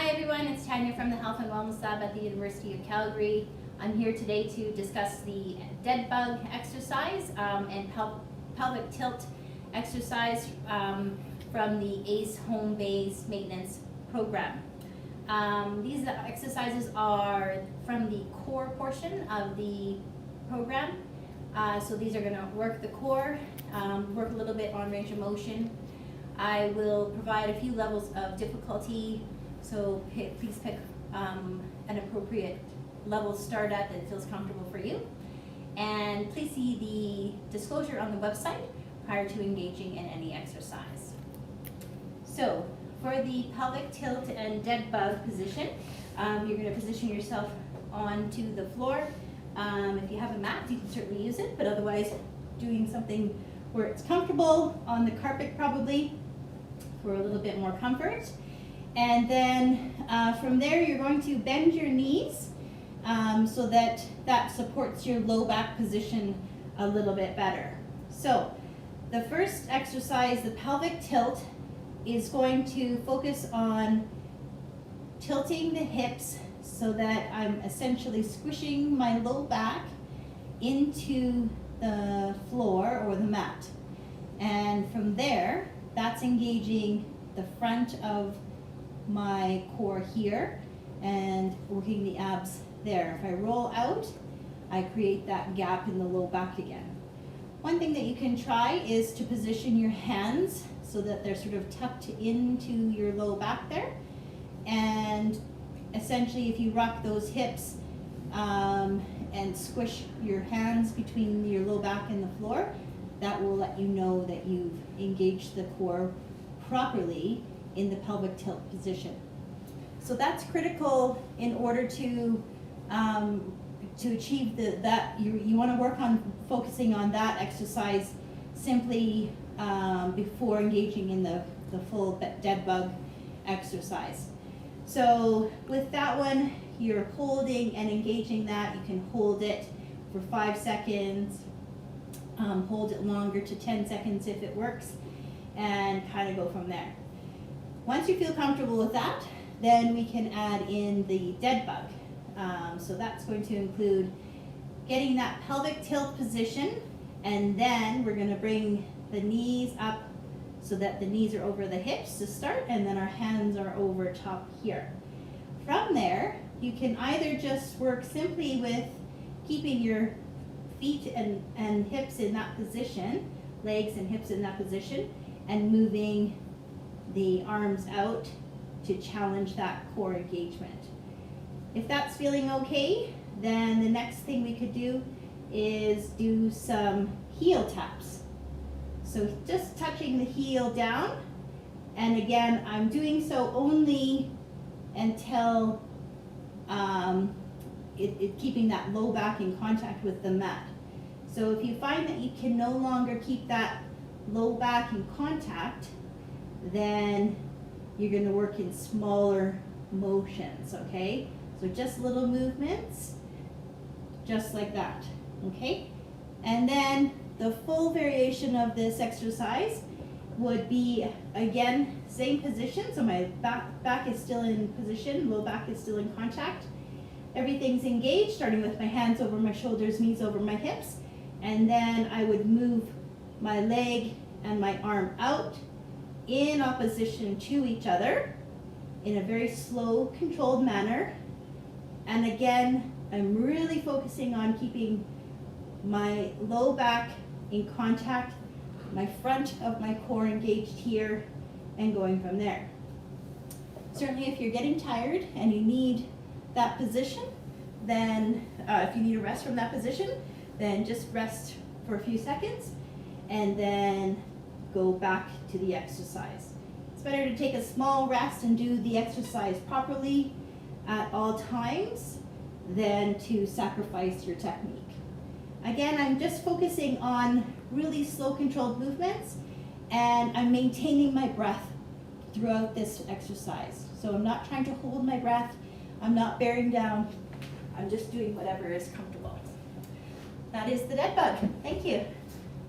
everyone, it's Tanya from the Health and Wellness Lab at the University of Calgary. I'm here today to discuss the dead bug exercise and pelvic tilt exercise from the ACE home-based maintenance program. These exercises are from the core portion of the program. So these are going to work the core, work a little bit on range of motion. I will provide a few levels of difficulty, so please pick an appropriate level to start at that feels comfortable for you. And please see the disclosure on the website prior to engaging in any exercise. So for the pelvic tilt and dead bug position, you're going to position yourself onto the floor. If you have a mat, you can certainly use it, but otherwise doing something where it's comfortable, on the carpet probably, for a little bit more comfort. And then from there you're going to bend your knees so that supports your low back position a little bit better. So the first exercise, the pelvic tilt, is going to focus on tilting the hips so that I'm essentially squishing my low back into the floor or the mat. And from there, that's engaging the front of my core here and working the abs there. If I roll out, I create that gap in the low back again. One thing that you can try is to position your hands so that they're sort of tucked into your low back there. And essentially, if you rock those hips and squish your hands between your low back and the floor, that will let you know that you've engaged the core properly in the pelvic tilt position. So that's critical in order to achieve that. You want to work on focusing on that exercise simply before engaging in the full dead bug exercise. So with that one, you're holding and engaging that. You can hold it for 5 seconds, hold it longer to 10 seconds if it works, and kind of go from there. Once you feel comfortable with that, then we can add in the dead bug. So that's going to include getting that pelvic tilt position, and then we're going to bring the knees up so that the knees are over the hips to start, and then our hands are over top here. From there, you can either just work simply with keeping your feet and hips in that position, legs and hips in that position, and moving the arms out to challenge that core engagement. If that's feeling okay, then the next thing we could do is do some heel taps. So just touching the heel down, and again, I'm doing so only until keeping that low back in contact with the mat. So if you find that you can no longer keep that low back in contact, then you're going to work in smaller motions, okay? So just little movements, just like that, okay? And then the full variation of this exercise would be, again, same position. So my back is still in position, low back is still in contact. Everything's engaged, starting with my hands over my shoulders, knees over my hips. And then I would move my leg and my arm out in opposition to each other in a very slow, controlled manner. And again, I'm really focusing on keeping my low back in contact, my front of my core engaged here, and going from there. Certainly if you're getting tired and you need that position, then if you need a rest from that position, then just rest for a few seconds and then go back to the exercise. It's better to take a small rest and do the exercise properly at all times than to sacrifice your technique. Again, I'm just focusing on really slow, controlled movements, and I'm maintaining my breath throughout this exercise. So I'm not trying to hold my breath, I'm not bearing down, I'm just doing whatever is comfortable. That is the dead bug. Thank you.